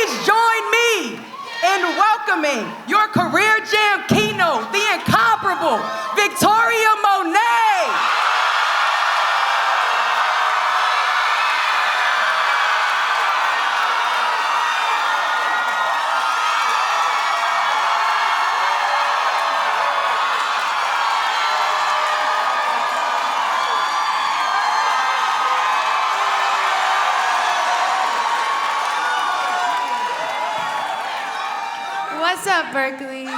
please join me in welcoming your Career Jam Keynote, the incomparable Victoria Monét. What's up, Berklee?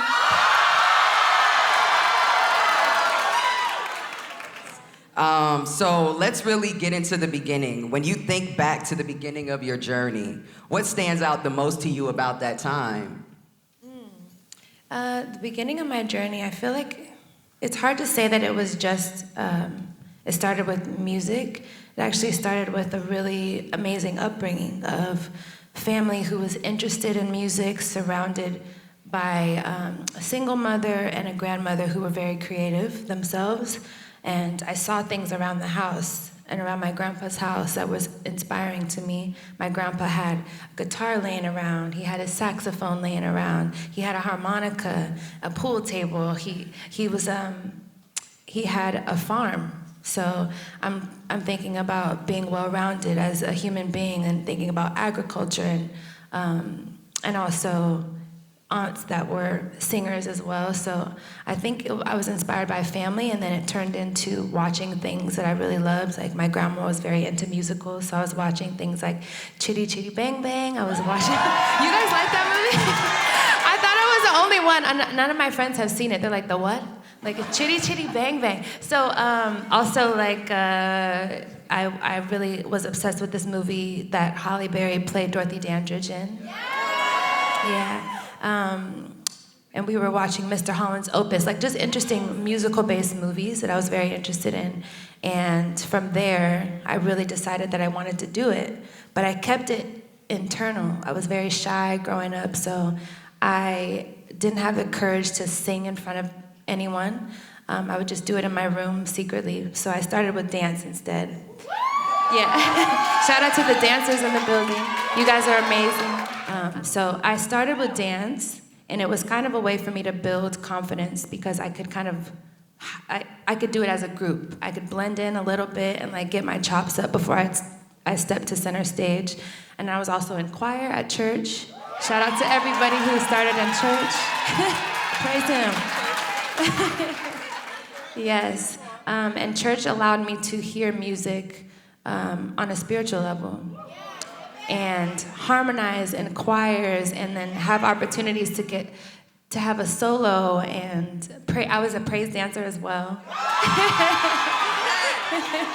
So let's really get into the beginning. When you think back to the beginning of your journey, what stands out the most to you about that time? The beginning of my journey, I feel like it's hard to say that it was just, it started with music. It actually started with a really amazing upbringing of family who was interested in music, surrounded by a single mother and a grandmother who were very creative themselves. And I saw things around the house and around my grandpa's house that was inspiring to me. My grandpa had a guitar laying around. He had a saxophone laying around. He had a harmonica, a pool table. He had a farm. So I'm thinking about being well-rounded as a human being and thinking about agriculture and also aunts that were singers as well. So I think I was inspired by family, and then it turned into watching things that I really loved. Like my grandma was very into musicals, so I was watching things like Chitty Chitty Bang Bang. I was watching, you guys like that movie? I thought I was the only one. None of my friends have seen it. They're like, the what? Like Chitty Chitty Bang Bang. So also like, I really was obsessed with this movie that Halle Berry played Dorothy Dandridge in. Yeah. And we were watching Mr. Holland's Opus, like just interesting musical-based movies that I was very interested in. And from there, I really decided that I wanted to do it. But I kept it internal. I was very shy growing up, so I didn't have the courage to sing in front of anyone. I would just do it in my room secretly. So I started with dance instead. Yeah. Shout out to the dancers in the building. You guys are amazing. So I started with dance, and it was kind of a way for me to build confidence because I could kind of, I could do it as a group. I could blend in a little bit and like get my chops up before I stepped to center stage. And I was also in choir at church. Shout out to everybody who started in church. Praise him. Yes. And church allowed me to hear music on a spiritual level and harmonize in choirs and then have opportunities to have a solo and pray. I was a praise dancer as well.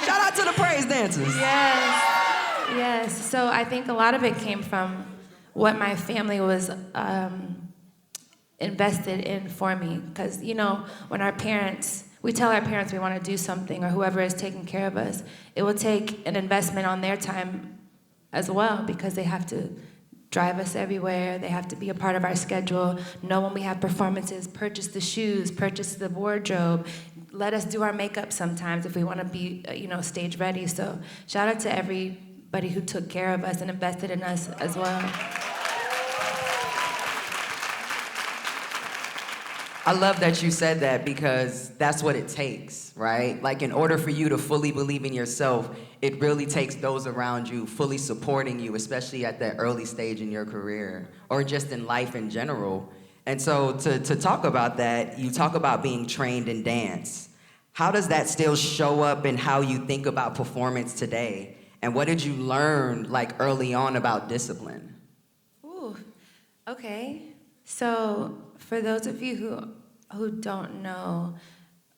Shout out to the praise dancers. Yes. So I think a lot of it came from what my family was invested in for me. Because, you know, when we tell our parents we want to do something, or whoever is taking care of us, it will take an investment on their time as well, because they have to drive us everywhere. They have to be a part of our schedule, know when we have performances, purchase the shoes, purchase the wardrobe, let us do our makeup sometimes if we want to be, stage ready. So shout out to everybody who took care of us and invested in us as well. I love that you said that, because that's what it takes, right? Like, in order for you to fully believe in yourself, it really takes those around you fully supporting you, especially at that early stage in your career or just in life in general. And so to talk about that, you talk about being trained in dance. How does that still show up in how you think about performance today? And what did you learn like early on about discipline? Ooh, okay. So for those of you who don't know,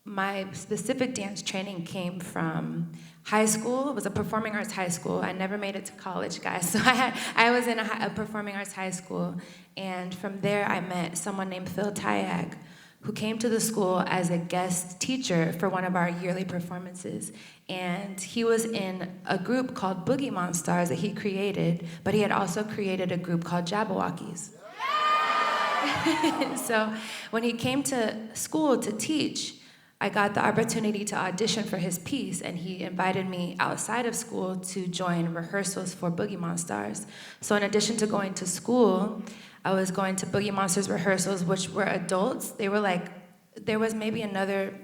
my specific dance training came from high school. It was a performing arts high school. I never made it to college, guys. So I was in a performing arts high school, and from there I met someone named Phil Tyag, who came to the school as a guest teacher for one of our yearly performances. And he was in a group called Boogie Monstars that he created, but he had also created a group called Jabberwockies. So when he came to school to teach, I got the opportunity to audition for his piece, and he invited me outside of school to join rehearsals for Boogie Monsters. So in addition to going to school, I was going to Boogie Monsters rehearsals, which were adults. They were like, there was maybe another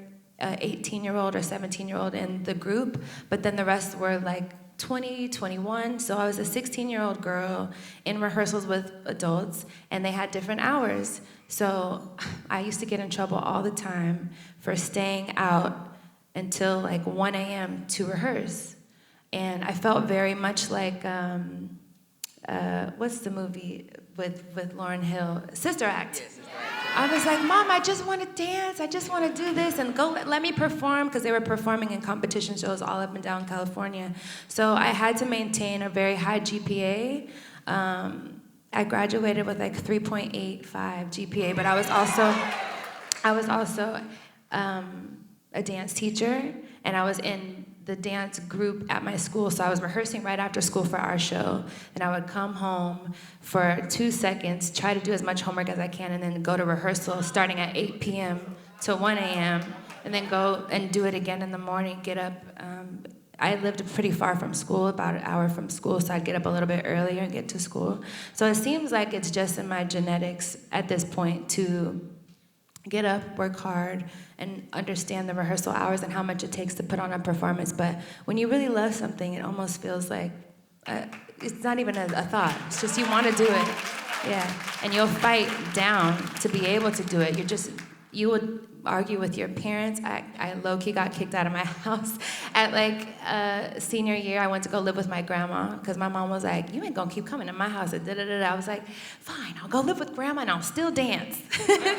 18-year-old or 17-year-old in the group, but then the rest were like 20, 21. So I was a 16-year-old girl in rehearsals with adults, and they had different hours. So I used to get in trouble all the time for staying out until like 1 a.m. to rehearse. And I felt very much like, what's the movie with Lauryn Hill? Sister Act. Yes, I was like, Mom, I just want to dance. I just want to do this, and go let me perform, because they were performing in competition shows all up and down California. So I had to maintain a very high GPA. I graduated with like 3.85 GPA, but I was also a dance teacher, and I was in the dance group at my school, so I was rehearsing right after school for our show, and I would come home for 2 seconds, try to do as much homework as I can, and then go to rehearsal starting at 8 p.m. to 1 a.m., and then go and do it again in the morning, get up. I lived pretty far from school, about an hour from school, so I'd get up a little bit earlier and get to school. So it seems like it's just in my genetics at this point to get up, work hard, and understand the rehearsal hours and how much it takes to put on a performance. But when you really love something, it almost feels like it's not even a thought. It's just you want to do it. Yeah. And you'll fight down to be able to do it. You would argue with your parents. I low-key got kicked out of my house at like senior year. I went to go live with my grandma because my mom was like, you ain't gonna keep coming to my house. I was like, fine, I'll go live with grandma and I'll still dance.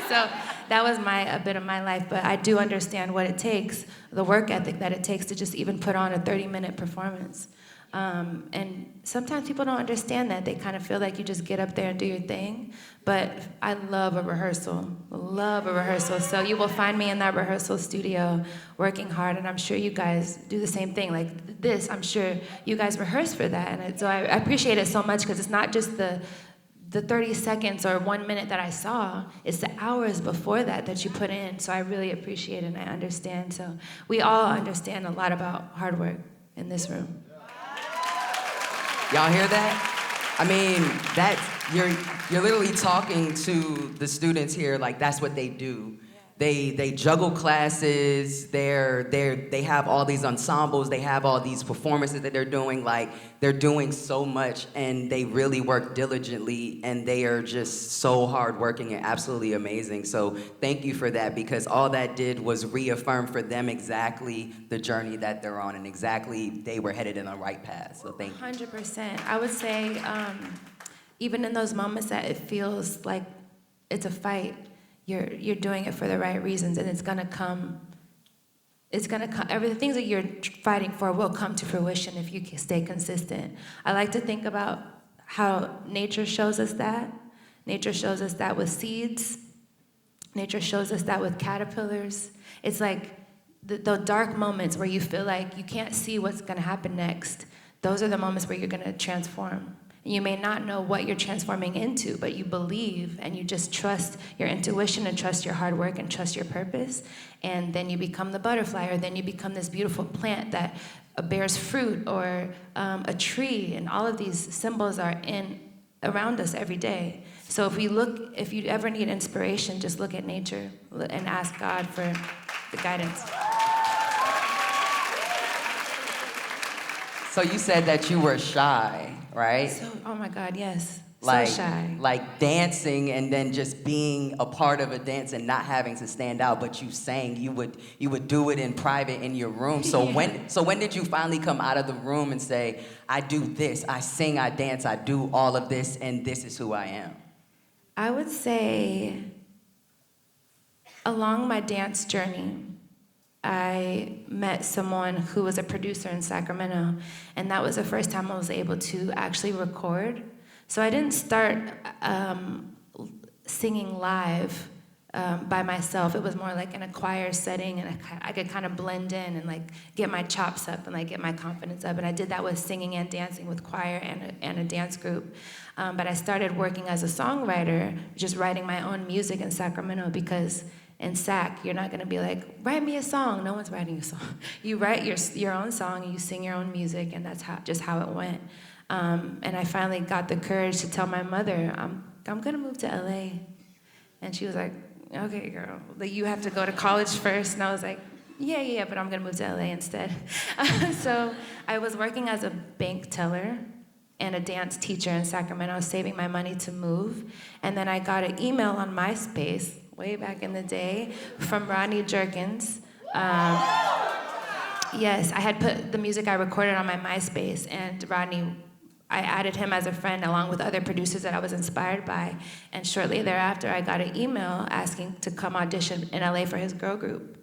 So that was a bit of my life, but I do understand what it takes, the work ethic that it takes to just even put on a 30-minute performance. And sometimes people don't understand that. They kind of feel like you just get up there and do your thing. But I love a rehearsal. So you will find me in that rehearsal studio working hard, and I'm sure you guys do the same thing. Like this, I'm sure you guys rehearse for that. And so I appreciate it so much, because it's not just the 30 seconds or 1 minute that I saw, it's the hours before that you put in. So I really appreciate it, and I understand. So we all understand a lot about hard work in this room. Y'all hear that? I mean, you're literally talking to the students here like that's what they do. They juggle classes, they have all these ensembles, they have all these performances that they're doing, like they're doing so much, and they really work diligently, and they are just so hardworking and absolutely amazing. So thank you for that, because all that did was reaffirm for them exactly the journey that they're on, and exactly they were headed in the right path. So thank you. 100%. I would say even in those moments that it feels like it's a fight, you're doing it for the right reasons, and it's gonna come. The things that you're fighting for will come to fruition if you stay consistent. I like to think about how nature shows us that. Nature shows us that with seeds. Nature shows us that with caterpillars. It's like the dark moments where you feel like you can't see what's gonna happen next. Those are the moments where you're gonna transform. You may not know what you're transforming into, but you believe, and you just trust your intuition and trust your hard work and trust your purpose. And then you become the butterfly, or then you become this beautiful plant that bears fruit, or a tree. And all of these symbols are around us every day. So if you ever need inspiration, just look at nature and ask God for the guidance. So you said that you were shy, right? Oh my God, yes. So shy. Like dancing, and then just being a part of a dance and not having to stand out, but you sang. You would do it in private in your room. So Yeah. when did you finally come out of the room and say, I do this, I sing, I dance, I do all of this, and this is who I am? I would say along my dance journey, I met someone who was a producer in Sacramento, and that was the first time I was able to actually record. So I didn't start singing live by myself. It was more like in a choir setting, and I could kind of blend in and like get my chops up and like get my confidence up. And I did that with singing and dancing with choir and a dance group. But I started working as a songwriter, just writing my own music in Sacramento, because in SAC, you're not going to be like, write me a song. No one's writing a song. You write your own song, and you sing your own music, and that's just how it went. And I finally got the courage to tell my mother, I'm going to move to LA. And she was like, okay, girl, you have to go to college first. And I was like, yeah, but I'm going to move to LA instead. So I was working as a bank teller and a dance teacher in Sacramento. I was saving my money to move. And then I got an email on MySpace way back in the day from Rodney Jerkins. Yes, I had put the music I recorded on my MySpace, and Rodney, I added him as a friend along with other producers that I was inspired by. And shortly thereafter, I got an email asking to come audition in LA for his girl group.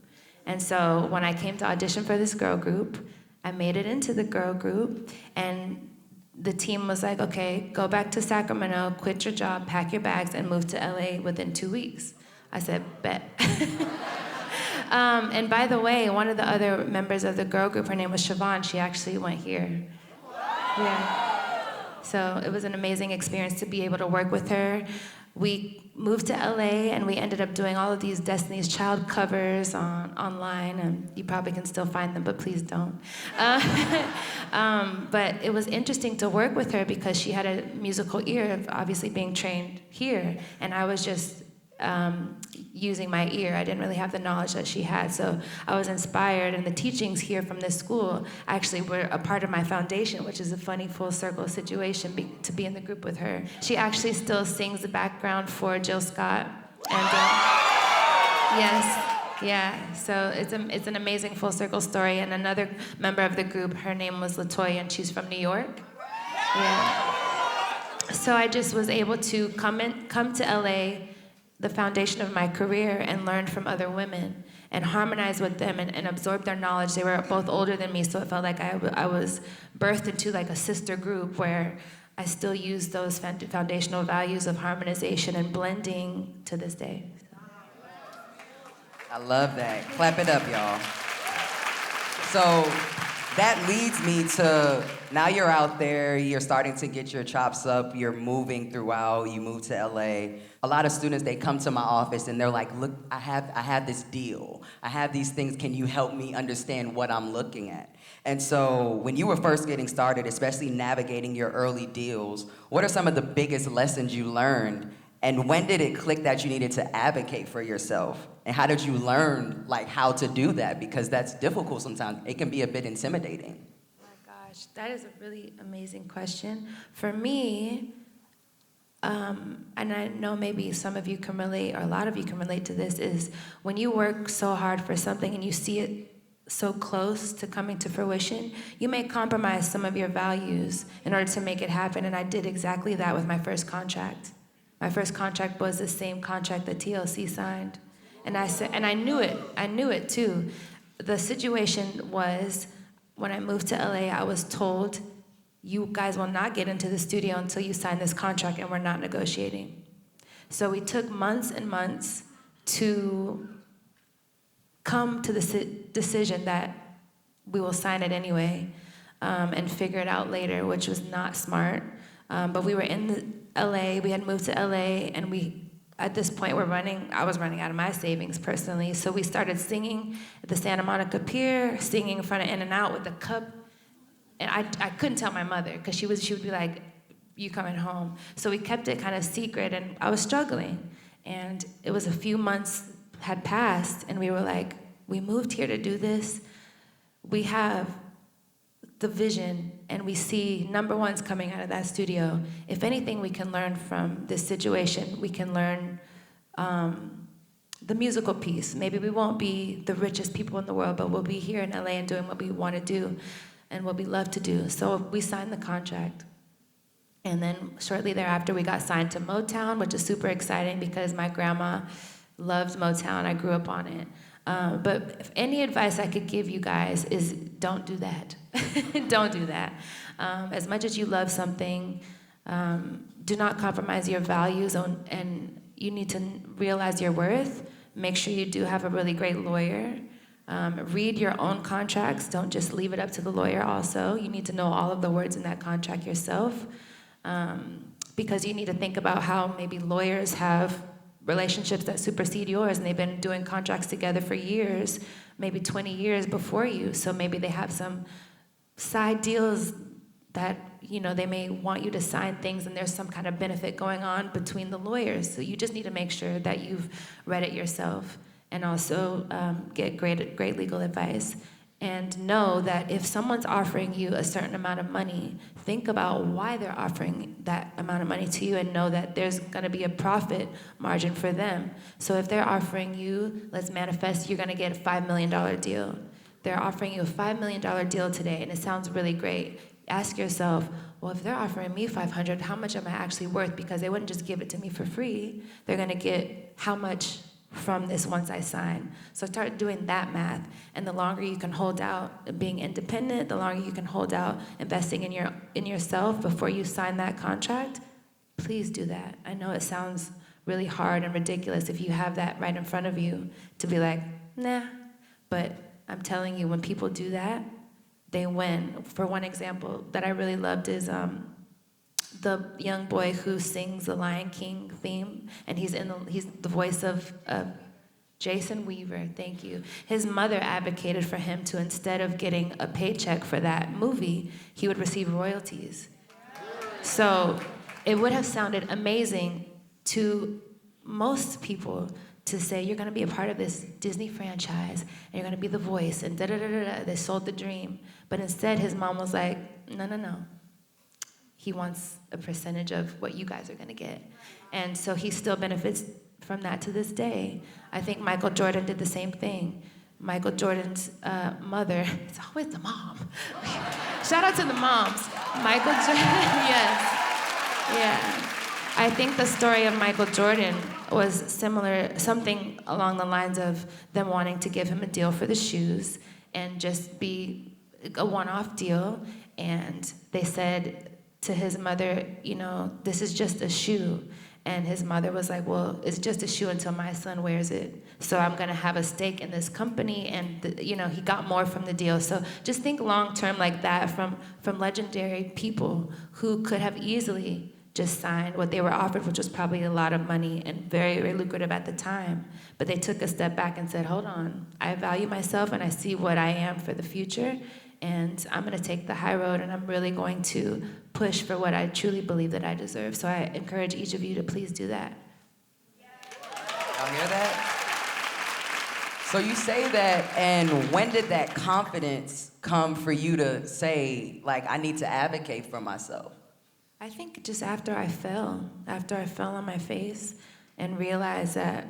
And so when I came to audition for this girl group, I made it into the girl group, and the team was like, okay, go back to Sacramento, quit your job, pack your bags, and move to LA within 2 weeks. I said, bet. And by the way, one of the other members of the girl group, her name was Siobhan, she actually went here. Yeah. So it was an amazing experience to be able to work with her. We moved to LA, and we ended up doing all of these Destiny's Child covers online, and you probably can still find them, but please don't. But it was interesting to work with her because she had a musical ear of obviously being trained here, and I was just using my ear. I didn't really have the knowledge that she had, so I was inspired, and the teachings here from this school actually were a part of my foundation, which is a funny full circle situation to be in the group with her. She actually still sings the background for Jill Scott, and yes, yeah, so it's an amazing full circle story. And another member of the group, her name was Latoya, and she's from New York. Yeah. So I just was able to come to LA, the foundation of my career, and learn from other women and harmonize with them and absorb their knowledge. They were both older than me, so it felt like I was birthed into like a sister group where I still use those foundational values of harmonization and blending to this day. I love that. Clap it up, y'all. So that leads me to, now you're out there, you're starting to get your chops up, you're moving throughout, you move to LA. A lot of students, they come to my office and they're like, look, I have this deal. I have these things, can you help me understand what I'm looking at? And so when you were first getting started, especially navigating your early deals, what are some of the biggest lessons you learned? And when did it click that you needed to advocate for yourself? And how did you learn how to do that? Because that's difficult sometimes. It can be a bit intimidating. Oh my gosh, that is a really amazing question. For me, and I know maybe some of you can relate, or a lot of you can relate to this, is when you work so hard for something and you see it so close to coming to fruition, you may compromise some of your values in order to make it happen. And I did exactly that with my first contract. My first contract was the same contract that TLC signed. And I said, and I knew it too. The situation was, when I moved to LA, I was told, you guys will not get into the studio until you sign this contract, and we're not negotiating. So we took months and months to come to the decision that we will sign it anyway, and figure it out later, which was not smart. But we were in LA, we had moved to LA, and at this point, I was running out of my savings personally, so we started singing at the Santa Monica Pier, singing in front of In-N-Out with a cup. And I couldn't tell my mother, because she would be like, you coming home? So we kept it kind of secret, and I was struggling. And it was a few months had passed, and we were like, we moved here to do this. We have the vision, and we see number ones coming out of that studio. If anything we can learn from this situation, we can learn the musical piece. Maybe we won't be the richest people in the world, but we'll be here in LA and doing what we want to do and what we love to do. So we signed the contract. And then shortly thereafter, we got signed to Motown, which is super exciting because my grandma loved Motown. I grew up on it. But if any advice I could give you guys is don't do that. Don't do that. As much as you love something, do not compromise your values, and you need to realize your worth. Make sure you do have a really great lawyer. Read your own contracts. Don't just leave it up to the lawyer also. You need to know all of the words in that contract yourself, because you need to think about how maybe lawyers have relationships that supersede yours, and they've been doing contracts together for years, maybe 20 years before you. So maybe they have some side deals that, you know, they may want you to sign things, and there's some kind of benefit going on between the lawyers. So you just need to make sure that you've read it yourself, and also get great legal advice. And know that if someone's offering you a certain amount of money, think about why they're offering that amount of money to you, and know that there's gonna be a profit margin for them. So if they're offering you, let's manifest, you're gonna get a $5 million deal. They're offering you a $5 million deal today, and it sounds really great. Ask yourself, well, if they're offering me 500, how much am I actually worth? Because they wouldn't just give it to me for free. They're gonna get how much from this once I sign. So start doing that math, and the longer you can hold out being independent, the longer you can hold out investing in yourself before you sign that contract, please do that. I know it sounds really hard and ridiculous if you have that right in front of you to be like, nah, but I'm telling you, when people do that, they win. For one example that I really loved is the young boy who sings the Lion King theme, and he's the voice of Jason Weaver, thank you. His mother advocated for him to, instead of getting a paycheck for that movie, he would receive royalties. So it would have sounded amazing to most people to say, you're gonna be a part of this Disney franchise, and you're gonna be the voice, and da-da-da-da-da, they sold the dream. But instead, his mom was like, no. He wants a percentage of what you guys are gonna get. And so he still benefits from that to this day. I think Michael Jordan did the same thing. Michael Jordan's mother, it's always the mom. Shout out to the moms. Michael Jordan, yes. Yeah. I think the story of Michael Jordan was similar, something along the lines of them wanting to give him a deal for the shoes and just be a one-off deal. And they said to his mother, you know, this is just a shoe. And his mother was like, well, it's just a shoe until my son wears it. So I'm gonna have a stake in this company, and you know, he got more from the deal. So just think long-term like that from legendary people who could have easily just signed what they were offered, which was probably a lot of money and very, very lucrative at the time. But they took a step back and said, hold on, I value myself and I see what I am for the future, and I'm gonna take the high road, and I'm really going to push for what I truly believe that I deserve. So I encourage each of you to please do that. Y'all hear that? So you say that, and when did that confidence come for you to say, like, I need to advocate for myself? I think just after I fell on my face and realized that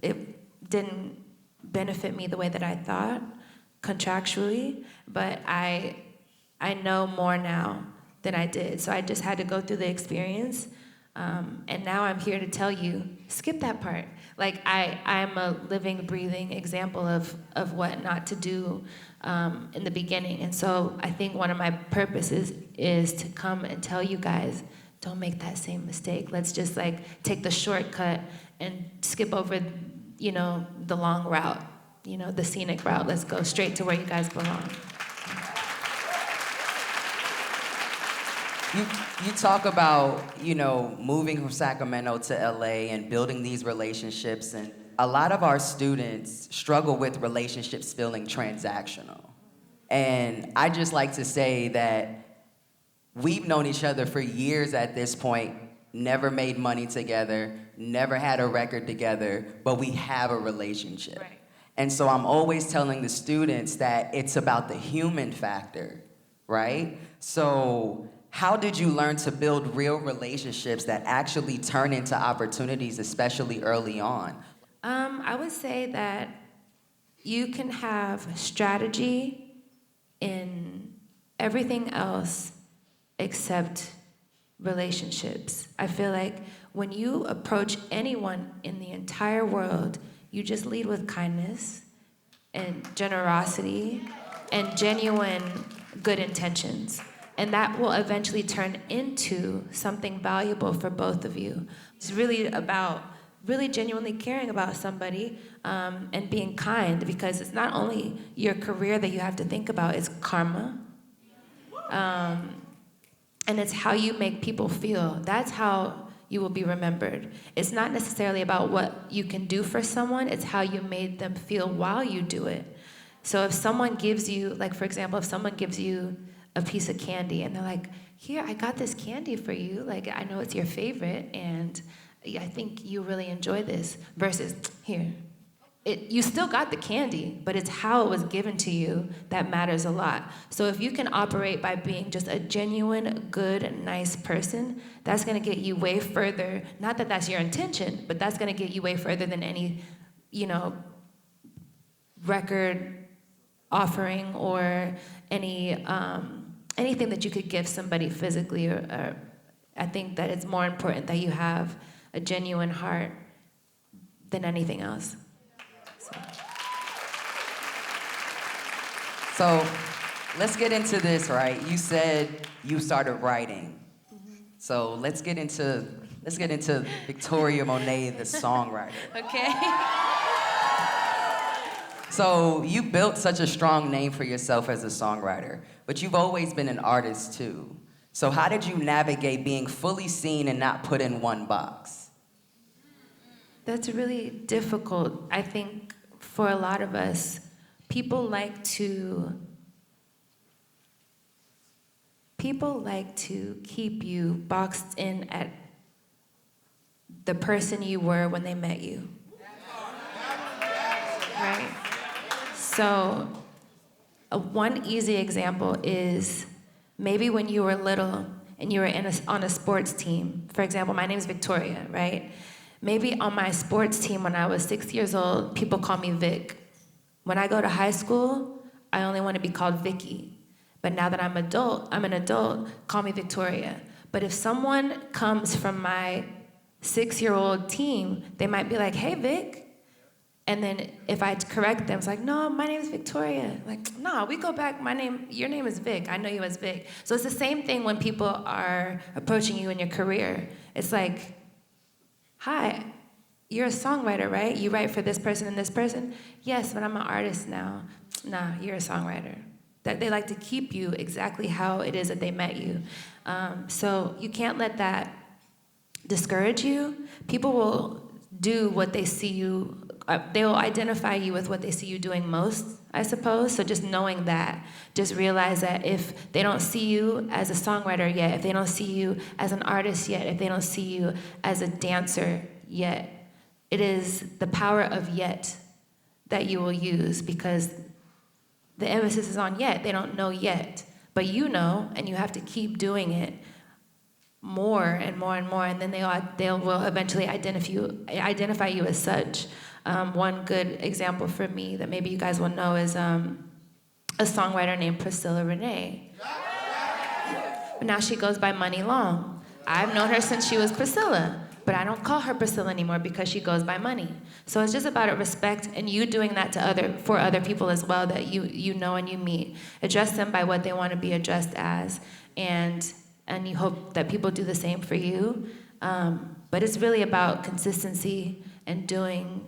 it didn't benefit me the way that I thought contractually, but I know more now than I did. So I just had to go through the experience, and now I'm here to tell you, skip that part. Like I'm a living, breathing example of what not to do in the beginning. And so I think one of my purposes is to come and tell you guys, don't make that same mistake. Let's just like take the shortcut and skip over, you know, the long route, you know, the scenic route. Let's go straight to where you guys belong. You talk about, you know, moving from Sacramento to LA and building these relationships, and a lot of our students struggle with relationships feeling transactional. And I just like to say that we've known each other for years at this point, never made money together, never had a record together, but we have a relationship. Right. And so I'm always telling the students that it's about the human factor, right? So how did you learn to build real relationships that actually turn into opportunities, especially early on? I would say that you can have strategy in everything else except relationships. I feel like when you approach anyone in the entire world, you just lead with kindness and generosity and genuine good intentions. And that will eventually turn into something valuable for both of you. It's really about really genuinely caring about somebody and being kind, because it's not only your career that you have to think about, it's karma. And it's how you make people feel. That's how you will be remembered. It's not necessarily about what you can do for someone, it's how you made them feel while you do it. So if someone gives you, like for example, if someone gives you a piece of candy and they're like, here, I got this candy for you, like I know it's your favorite and I think you really enjoy this, versus here. You still got the candy, but it's how it was given to you that matters a lot. So if you can operate by being just a genuine, good, nice person, that's gonna get you way further. Not that that's your intention, but that's gonna get you way further than any, record offering or any anything that you could give somebody physically. Or I think that it's more important that you have a genuine heart than anything else. So let's get into this, right? You said you started writing. So let's get into Victoria Monét, the songwriter. Okay. So you built such a strong name for yourself as a songwriter, but you've always been an artist too. So how did you navigate being fully seen and not put in one box? That's really difficult. I think for a lot of us, people like to keep you boxed in at the person you were when they met you. Right? So one easy example is maybe when you were little and you were on a sports team. For example, my name is Victoria, right? Maybe on my sports team when I was 6 years old, people call me Vic. When I go to high school, I only want to be called Vicky. But now that I'm an adult, call me Victoria. But if someone comes from my 6-year-old team, they might be like, hey, Vic. And then if I correct them, it's like, no, my name is Victoria. Like, no, we go back, your name is Vic. I know you as Vic. So it's the same thing when people are approaching you in your career. It's like, hi, you're a songwriter, right? You write for this person and this person? Yes, but I'm an artist now. Nah, you're a songwriter. That they like to keep you exactly how it is that they met you. So you can't let that discourage you. People will do what they see you, they will identify you with what they see you doing most, I suppose. So just knowing that, just realize that if they don't see you as a songwriter yet, if they don't see you as an artist yet, if they don't see you as a dancer yet, it is the power of yet that you will use, because the emphasis is on yet. They don't know yet. But you know, and you have to keep doing it more and more and more, and then they will eventually identify you as such. One good example for me that maybe you guys will know is a songwriter named Priscilla Renee. But now she goes by Money Long. I've known her since she was Priscilla, but I don't call her Priscilla anymore because she goes by Money. So it's just about respect and you doing that for other people as well that you know and you meet. Address them by what they want to be addressed as, and you hope that people do the same for you. But it's really about consistency and doing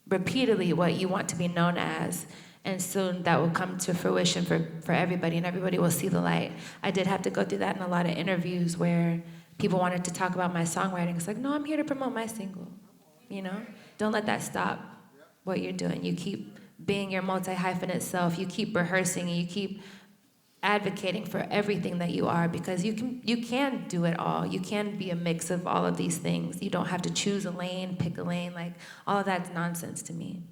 repeatedly what you want to be known as, and soon that will come to fruition for everybody, and everybody will see the light. I did have to go through that in a lot of interviews where people wanted to talk about my songwriting. It's like, no, I'm here to promote my single, Don't let that stop what you're doing. You keep being your multi-hyphenate self. You keep rehearsing, and you keep advocating for everything that you are, because you can do it all. You can be a mix of all of these things. You don't have to choose a lane, pick a lane. Like, all of that's nonsense to me.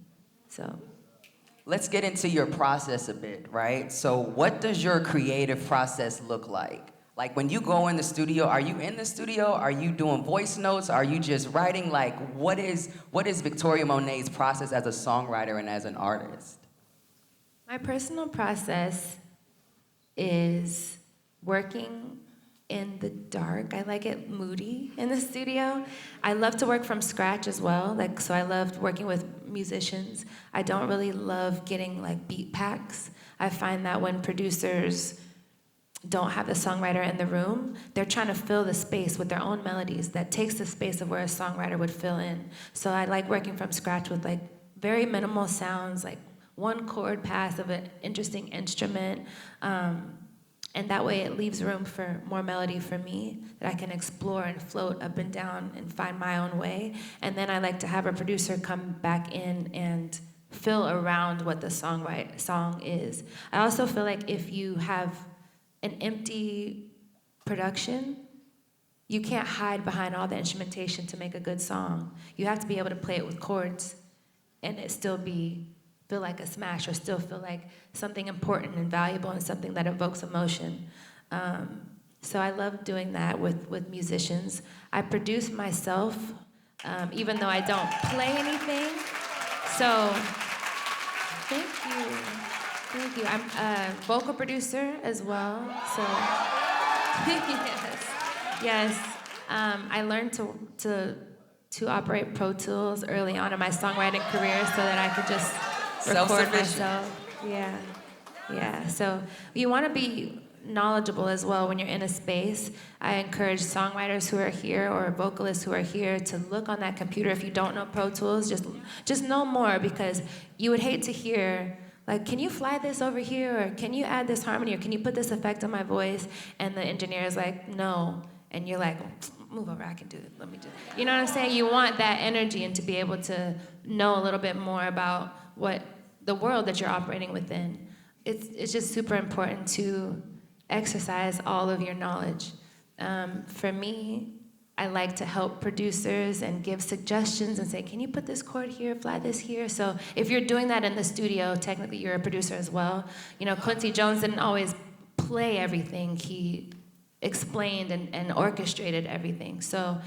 So let's get into your process a bit, right? So what does your creative process look like? Like, when you go in the studio, are you in the studio? Are you doing voice notes? Are you just writing? Like, what is Victoria Monét's process as a songwriter and as an artist? My personal process is working in the dark. I like it moody in the studio. I love to work from scratch as well. So I loved working with musicians. I don't really love getting beat packs. I find that when producers don't have the songwriter in the room, they're trying to fill the space with their own melodies that takes the space of where a songwriter would fill in. So I like working from scratch with very minimal sounds, one chord pass of an interesting instrument, And that way it leaves room for more melody for me that I can explore and float up and down and find my own way. And then I like to have a producer come back in and fill around what the song is. I also feel like if you have an empty production, you can't hide behind all the instrumentation to make a good song. You have to be able to play it with chords and it still feel like a smash or still feel like something important and valuable and something that evokes emotion. So I love doing that with musicians. I produce myself, even though I don't play anything. So, thank you. Thank you. I'm a vocal producer as well. So, yes. I learned to operate Pro Tools early on in my songwriting career so that I could just record myself. Yeah. So you want to be knowledgeable as well when you're in a space. I encourage songwriters who are here or vocalists who are here to look on that computer. If you don't know Pro Tools, just know more, because you would hate to hear, like, can you fly this over here, or can you add this harmony, or can you put this effect on my voice? And the engineer is like, no. And you're like, move over, I can do it, let me do it. You know what I'm saying? You want that energy and to be able to know a little bit more about what the world that you're operating within. It's just super important to exercise all of your knowledge. For me, I like to help producers and give suggestions and say, can you put this chord here, fly this here? So if you're doing that in the studio, technically you're a producer as well. You know, Quincy Jones didn't always play everything. He explained and orchestrated everything. So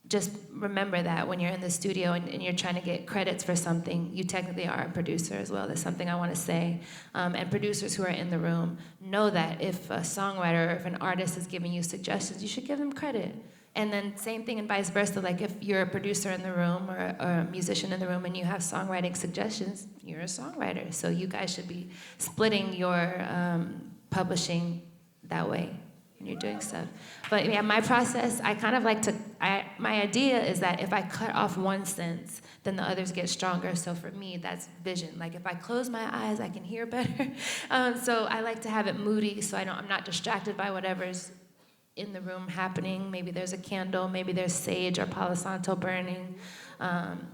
just remember that when you're in the studio and you're trying to get credits for something, you technically are a producer as well. That's something I want to say. And producers who are in the room, know that if a songwriter or if an artist is giving you suggestions, you should give them credit. And then same thing and vice versa. Like if you're a producer in the room or a musician in the room and you have songwriting suggestions, you're a songwriter. So you guys should be splitting your publishing that way when you're doing stuff. But yeah, my process, I kind of like to, my idea is that if I cut off one sense, then the others get stronger. So for me, that's vision. Like if I close my eyes, I can hear better. So I like to have it moody so I'm not distracted by whatever's in the room happening. Maybe there's a candle, maybe there's sage or Palo Santo burning,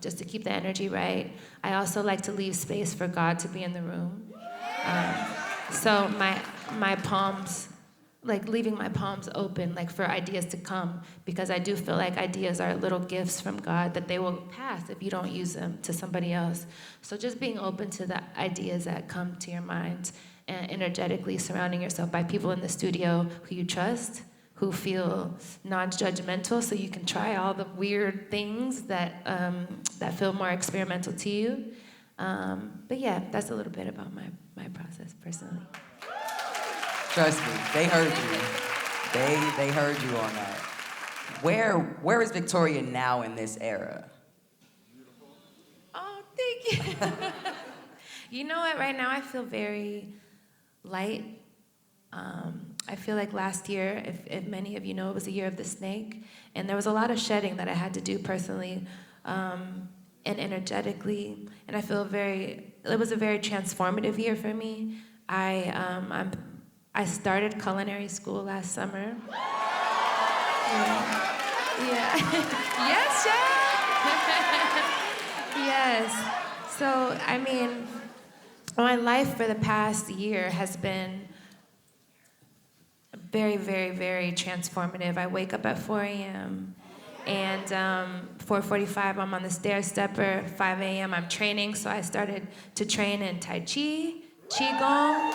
just to keep the energy right. I also like to leave space for God to be in the room. So my palms, like leaving my palms open, like for ideas to come, because I do feel like ideas are little gifts from God that they will pass if you don't use them to somebody else. So just being open to the ideas that come to your mind and energetically surrounding yourself by people in the studio who you trust, who feel non-judgmental, so you can try all the weird things that feel more experimental to you. But yeah, that's a little bit about my process personally. Trust me, they heard you. They heard you on that. Where is Victoria now in this era? Oh, thank you. You know what? Right now I feel very light. I feel like last year, if many of you know, it was the year of the snake, and there was a lot of shedding that I had to do personally and energetically, and I feel it was a very transformative year for me. I started culinary school last summer. Yeah. Yes, Chef. Yes. So, I mean, my life for the past year has been very, very, very transformative. I wake up at 4 a.m. and 4:45 I'm on the stair stepper. 5 a.m. I'm training, so I started to train in Tai Chi, Qigong,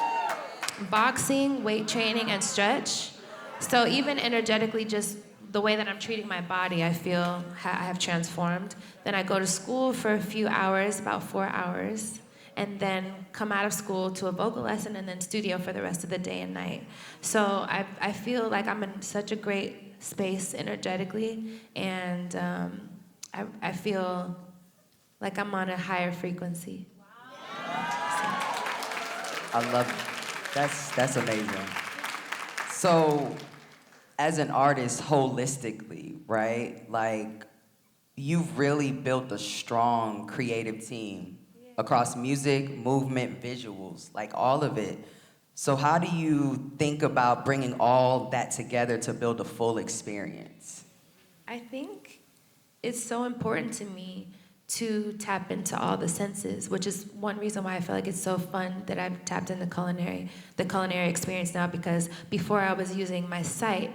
boxing, weight training, and stretch. So even energetically, just the way that I'm treating my body, I feel I have transformed. Then I go to school for a few hours, about 4 hours, and then come out of school to a vocal lesson and then studio for the rest of the day and night. So I feel like I'm in such a great space energetically, and I feel like I'm on a higher frequency. I love it. That's amazing. So, as an artist, holistically, right? Like, you've really built a strong creative team across music, movement, visuals, like all of it. So how do you think about bringing all that together to build a full experience? I think it's so important to me to tap into all the senses, which is one reason why I feel like it's so fun that I've tapped into the culinary experience now, because before I was using my sight,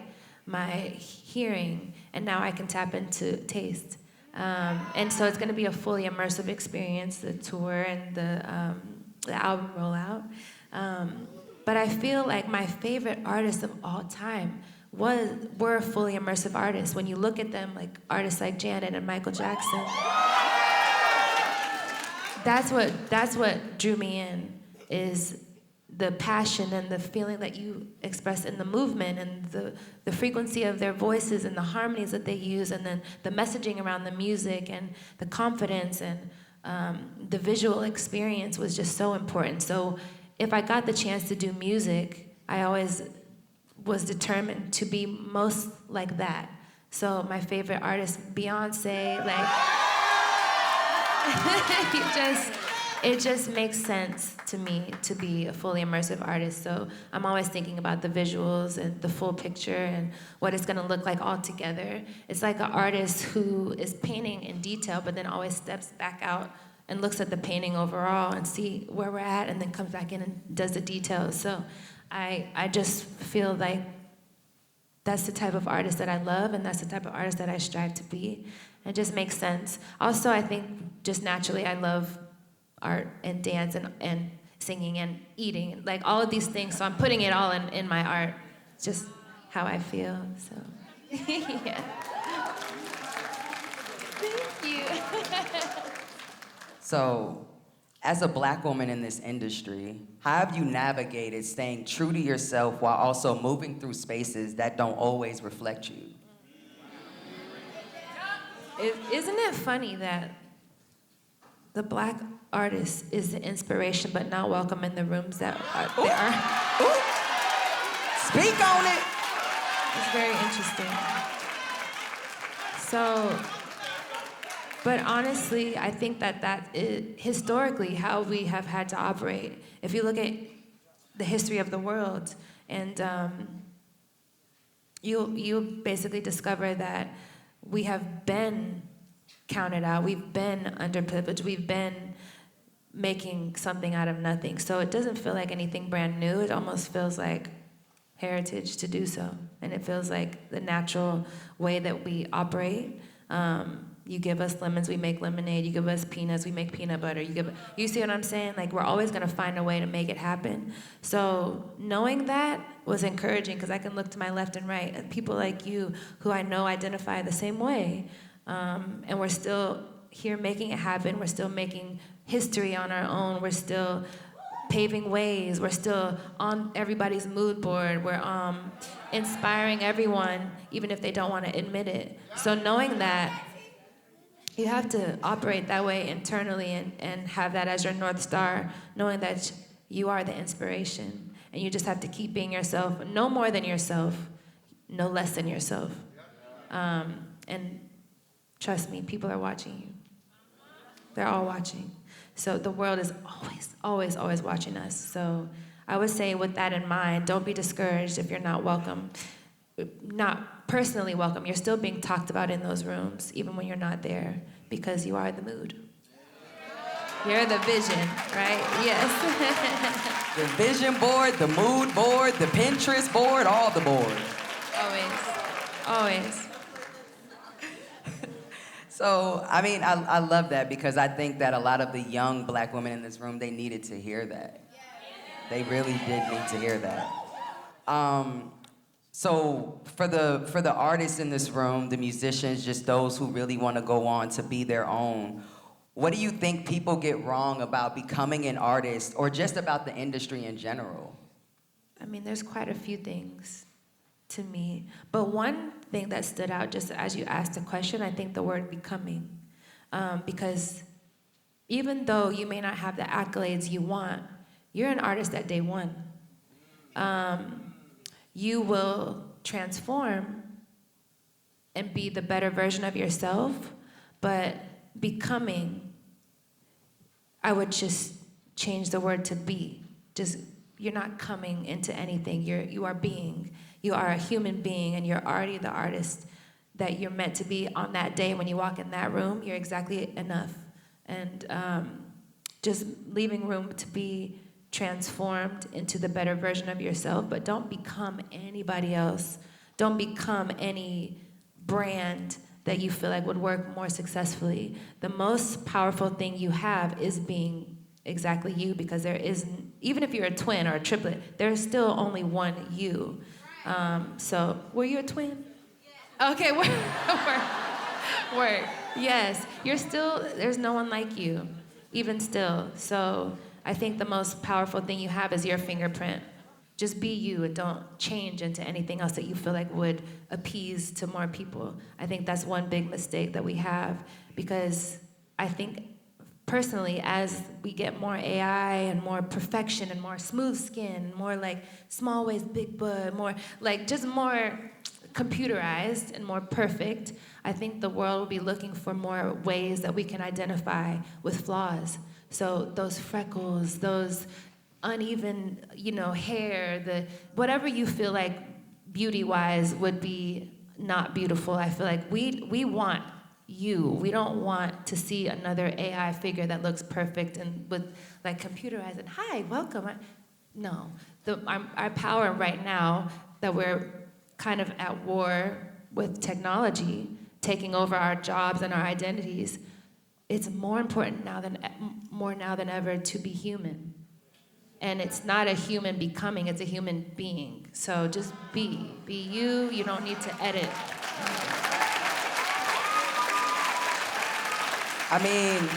my hearing, and now I can tap into taste. And so it's gonna be a fully immersive experience, the tour and the album rollout. But I feel like my favorite artists of all time were fully immersive artists. When you look at them, like artists like Janet and Michael Jackson, that's what drew me in, is the passion and the feeling that you express in the movement and the frequency of their voices and the harmonies that they use, and then the messaging around the music and the confidence and the visual experience was just so important. So if I got the chance to do music, I always was determined to be most like that. So my favorite artist, Beyonce, like, it just makes sense to me to be a fully immersive artist. So I'm always thinking about the visuals and the full picture and what it's gonna look like all together. It's like an artist who is painting in detail, but then always steps back out and looks at the painting overall and see where we're at, and then comes back in and does the details. So I just feel like that's the type of artist that I love, and that's the type of artist that I strive to be. It just makes sense. Also, I think just naturally I love art and dance and singing and eating, like all of these things. So I'm putting it all in my art. It's just how I feel, so. Yeah. Thank you. So, as a Black woman in this industry, how have you navigated staying true to yourself while also moving through spaces that don't always reflect you? Isn't it funny that the Black artist is the inspiration but not welcome in the rooms that there are? Ooh. Speak on it! It's very interesting. So, but honestly, I think that is historically how we have had to operate. If you look at the history of the world, and you basically discover that we have been counted out, we've been underprivileged, we've been making something out of nothing. So it doesn't feel like anything brand new. It almost feels like heritage to do so, and it feels like the natural way that we operate. You give us lemons, we make lemonade. You give us peanuts, we make peanut butter. You see what I'm saying? Like, we're always gonna find a way to make it happen. So knowing that was encouraging, because I can look to my left and right at people like you who I know identify the same way. And we're still here making it happen. We're still making history on our own. We're still paving ways. We're still on everybody's mood board. We're inspiring everyone, even if they don't want to admit it. So knowing that, you have to operate that way internally and have that as your North Star, knowing that you are the inspiration. And you just have to keep being yourself, no more than yourself, no less than yourself. And trust me, people are watching you. They're all watching. So the world is always, always, always watching us. So I would say, with that in mind, don't be discouraged if you're not welcome. Not personally welcome. You're still being talked about in those rooms, even when you're not there, because you are the mood. You're the vision, right? Yes. The vision board, the mood board, the Pinterest board, all the boards. Always. Always. So, I mean, I love that, because I think that a lot of the young Black women in this room, they needed to hear that. They really did need to hear that. So for the artists in this room, the musicians, just those who really want to go on to be their own, what do you think people get wrong about becoming an artist, or just about the industry in general? I mean, there's quite a few things to me. But one thing that stood out, just as you asked the question, I think the word becoming. Because even though you may not have the accolades you want, you're an artist at day one. You will transform and be the better version of yourself, but becoming, I would just change the word to be. Just, you're not coming into anything. You are being. You are a human being, and you're already the artist that you're meant to be on that day. When you walk in that room, you're exactly enough. And just leaving room to be transformed into the better version of yourself, but don't become anybody else. Don't become any brand that you feel like would work more successfully. The most powerful thing you have is being exactly you, because there isn't, even if you're a twin or a triplet, there's still only one you. So, were you a twin? Okay, word. Yes, you're still, there's no one like you, even still. So I think the most powerful thing you have is your fingerprint. Just be you and don't change into anything else that you feel like would appease to more people. I think that's one big mistake that we have, because I think personally, as we get more AI and more perfection and more smooth skin, more like small waist, big butt, more like just more computerized and more perfect, I think the world will be looking for more ways that we can identify with flaws. So those freckles, those uneven, hair, the whatever you feel like beauty-wise would be not beautiful. I feel like we want you. We don't want to see another AI figure that looks perfect and with like computerized and hi, welcome. No, our power right now that we're kind of at war with technology taking over our jobs and our identities, it's more important now than ever to be human. And it's not a human becoming, it's a human being. So just be you. You don't need to edit. I mean,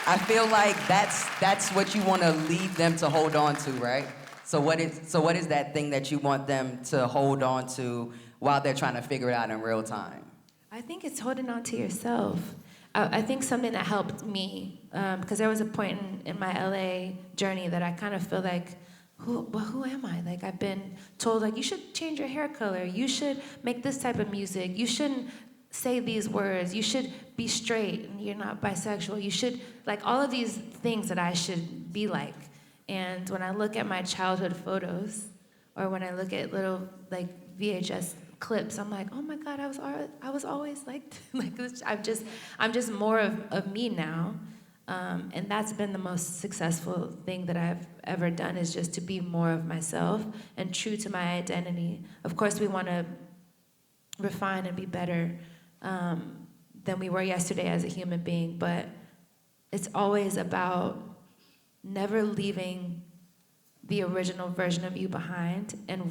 I feel like that's what you want to leave them to hold on to, right? So what is that thing that you want them to hold on to while they're trying to figure it out in real time? I think it's holding on to yourself. I think something that helped me, because there was a point in my LA journey that I kind of feel like, who am I? Like, I've been told, like, you should change your hair color, you should make this type of music, you shouldn't say these words, you should be straight and you're not bisexual, you should, like, all of these things that I should be like. And when I look at my childhood photos, or when I look at little, like, VHS clips, I'm like, oh my God, I was always like this. I'm just more of me now. And that's been the most successful thing that I've ever done, is just to be more of myself and true to my identity. Of course, we want to refine and be better than we were yesterday as a human being, but it's always about never leaving the original version of you behind. And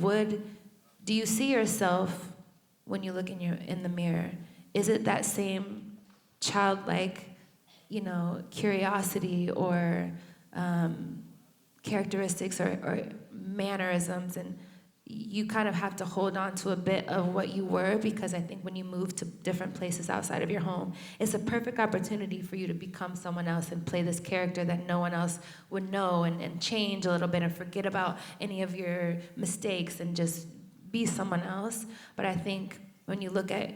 do you see yourself when you look in the mirror? Is it that same childlike, curiosity or characteristics or mannerisms? And you kind of have to hold on to a bit of what you were, because I think when you move to different places outside of your home, it's a perfect opportunity for you to become someone else and play this character that no one else would know, and change a little bit and forget about any of your mistakes and just be someone else. But I think when you look at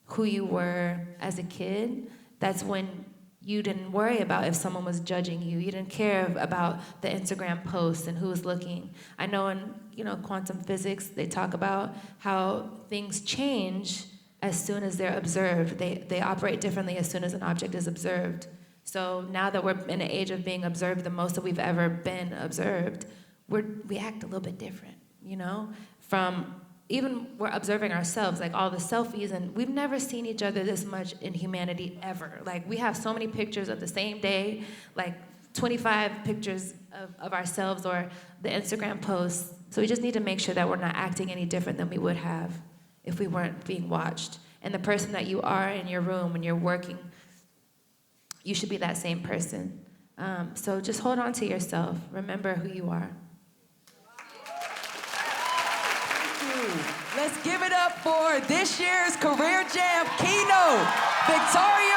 who you were as a kid, that's when you didn't worry about if someone was judging you. You didn't care about the Instagram posts and who was looking. I know in quantum physics, they talk about how things change as soon as they're observed. They operate differently as soon as an object is observed. So now that we're in an age of being observed the most that we've ever been observed, we act a little bit different, from even we're observing ourselves, like all the selfies, and we've never seen each other this much in humanity ever. Like, we have so many pictures of the same day, like 25 pictures of ourselves, or the Instagram posts. So we just need to make sure that we're not acting any different than we would have if we weren't being watched. And the person that you are in your room when you're working, you should be that same person. So just hold on to yourself. Remember who you are. Let's give it up for this year's Career Jam Keynote, Victoria